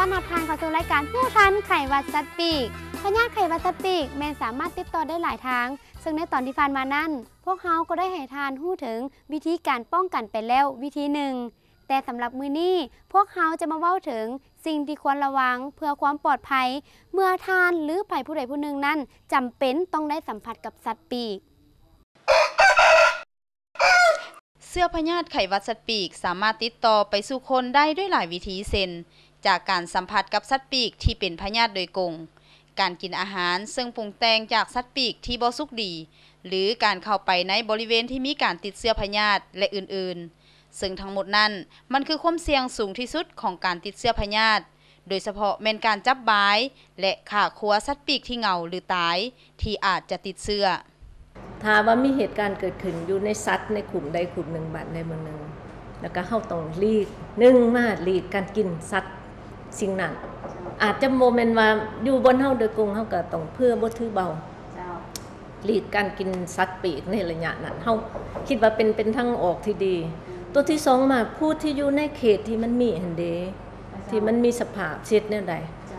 ต้อนรับทานเข้าสู่รายการผู้ทันไขหวัดสัตว์ปีกพยาธิไขหวัดสัตว์ปีกแมนสามารถติดต่อได้หลายทางซึ่งในตอนที่ผ่านมานั้นพวกเขาก็ได้ให้ทานหู้ถึงวิธีการป้องกันไปแล้ววิธีหนึ่งแต่สำหรับมื้อนี้พวกเขาจะมาเว้าถึงสิ่งที่ควรระวังเพื่อความปลอดภัยเมื่อทานหรือไผผู้ใดผู้หนึ่งนั้นจำเป็นต้องได้สัมผัสกับสัตว์ปีกเชื้อพยาธิไข้หวัดสัตว์ปีกสามารถติดต่อไปสู่คนได้ด้วยหลายวิธีเช่นจากการสัมผัสกับสัตว์ปีกที่เป็นพยาธิโดยตรงการกินอาหารซึ่งปรุงแต่งจากสัตว์ปีกที่บ่สุกดีหรือการเข้าไปในบริเวณที่มีการติดเชื้อพยาธิและอื่นๆซึ่งทั้งหมดนั้นมันคือความเสี่ยงสูงที่สุดของการติดเชื้อพยาธิโดยเฉพาะแม่นการจับบายและฆ่าครัวสัตว์ปีกที่เหงาหรือตายที่อาจจะติดเชื้อถ้าว่ามีเหตุการณ์เกิดขึ้นอยู่ในสัตว์ในกลุ่มใดกลุ่มหนึ่งบัดใดเมืองหนึ่งแล้วก็เฮาต้องหลีกมาหลีกการกินสัตว์สิ่งนั้นอาจจะโมเมนต์ว่าอยู่บนเฮาโดยกงเฮาก็ต้องเพื่อบ่ถือเบาหลีกการกินสัตว์ปีกในระยะนั้นเฮาคิดว่าเป็นทางออกที่ดีตัวที่2มาผู้ที่อยู่ในเขตที่มันมีหั่นเด้ที่มันมีสภาพเช็ดแนวใด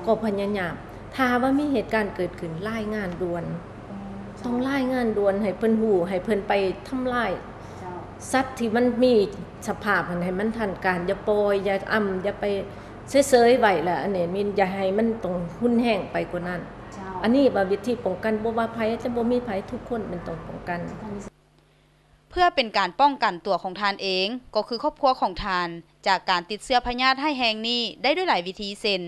ก็พยายามถ้าว่ามีเหตุการณ์เกิดขึ้นรายงานด่วนต้องรายงานด่วนให้เพิ่นฮู้ให้เพิ่นไปทำลายสัตว์ที่มันมีสภาพให้มันทันการอย่าปล่อยอย่าอย่าไปเฉยๆไว้ล่ะอันนี้มีอย่าให้มันต้องหุนแห้งไปกว่านั้นอันนี้ว่าวิธีป้องกันบ่ว่าภัยจะบ่มีภัยทุกคนมันต้องป้องกันเพื่อเป็นการป้องกันตัวของทานเองก็คือครอบครัวของทานจากการติดเชื้อพยาธิให้แห้งนี้ได้ด้วยหลายวิธีเช่น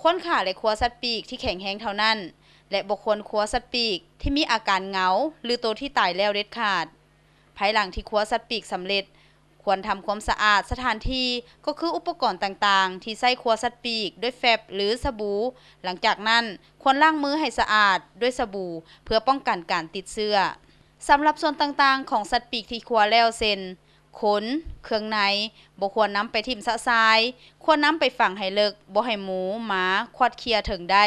ควรฆ่าและครัวสัตว์ปีกที่แข็งแรงเท่านั้นและบ่ควรครัวสัตว์ปีกที่มีอาการเหงาหรือตัวที่ตายแล้วเด็ดขาดภายหลังที่ครัวสัตว์ปีกสำเร็จควรทำความสะอาดสถานที่ก็คืออุปกรณ์ต่างๆที่ใช้ครัวสัตว์ปีกด้วยแฟบหรือสบู่หลังจากนั้นควรล้างมือให้สะอาดด้วยสบู่เพื่อป้องกันการติดเชื้อสำหรับส่วนต่างๆของสัตว์ปีกที่ครัวแล้วเช่นขนเครื่องในบ่ควรนำไปทิ่มสะทรายควรนำไปฝังให้ลึกบ่ให้หมูหมาควัดเคี้ยถึงได้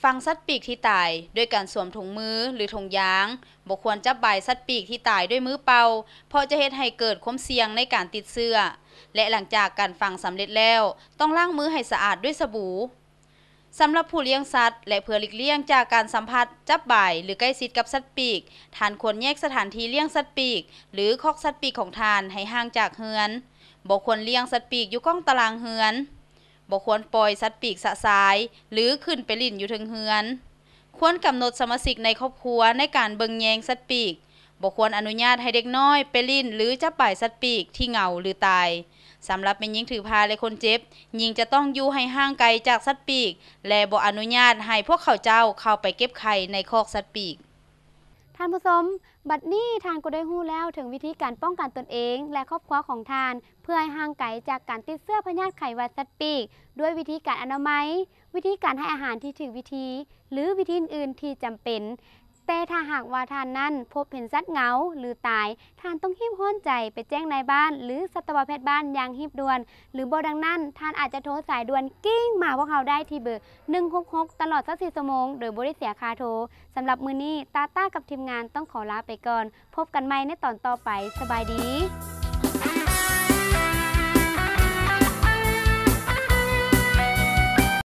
ฝังสัตว์ปีกที่ตายด้วยการสวมถุงมือหรือถุงยางบ่ควรจับใบสัตว์ปีกที่ตายด้วยมือเปล่าเพราะจะเฮ็ดให้เกิดความเสี่ยงในการติดเชื้อและหลังจากการฝังสำเร็จแล้วต้องล้างมือให้สะอาดด้วยสบู่สำหรับผู้เลี้ยงสัตว์และเพื่อหลีกเลี่ยงจากการสัมผัสจับใบหรือใกล้ชิดกับสัตว์ปีกท่านควรแยกสถานที่เลี้ยงสัตว์ปีกหรือคอกสัตว์ปีกของท่านให้ห่างจากเรือนบ่ควรเลี้ยงสัตว์ปีกอยู่ก้องตารางเรือนบ่ควรปล่อยสัตว์ปีกสะสายหรือขึ้นไปลิ่นอยู่ถึงเรือนควรกำหนดสมาชิกในครอบครัวในการเบิ่งแยงสัตว์ปีกบ่ควรอนุญาตให้เด็กน้อยไปลิ่นหรือจับปล่อยสัตว์ปีกที่เหงาหรือตายสำหรับแม่หญิงถือพาและคนเจ็บหญิงจะต้องอยู่ให้ห่างไกลจากสัตว์ปีกและบ่อนุญาตให้พวกเขาเจ้าเข้าไปเก็บไข่ในคอกสัตว์ปีกท่านผู้ชมบัดนี้ทานก็ได้ฮู้แล้วถึงวิธีการป้องกันตนเองและครอบครัวของทานเพื่อให้ห่างไกลจากการติดเชื้อพยาธิไข้หวัดสัตว์ปีกด้วยวิธีการอนามัยวิธีการให้อาหารที่ถูกวิธีหรือวิธีอื่นที่จำเป็นแต่ถ้าหากว่าทานนั้นพบเห็นสัตว์เหงาหรือตายทานต้องรีบร้อนใจไปแจ้งนายบ้านหรือสัตวแพทย์บ้านอย่างรีบด่วนหรือบ่ดังนั้นทานอาจจะโทรสายด่วนกิ้งมาพวกเขาได้ที่เบอร์166ตลอด24ชั่วโมงโดยบ่ได้เสียค่าโทรสำหรับมื้อนี้ตาต้ากับทีมงานต้องขอลาไปก่อนพบกันใหม่ในตอนต่อไปสบายดี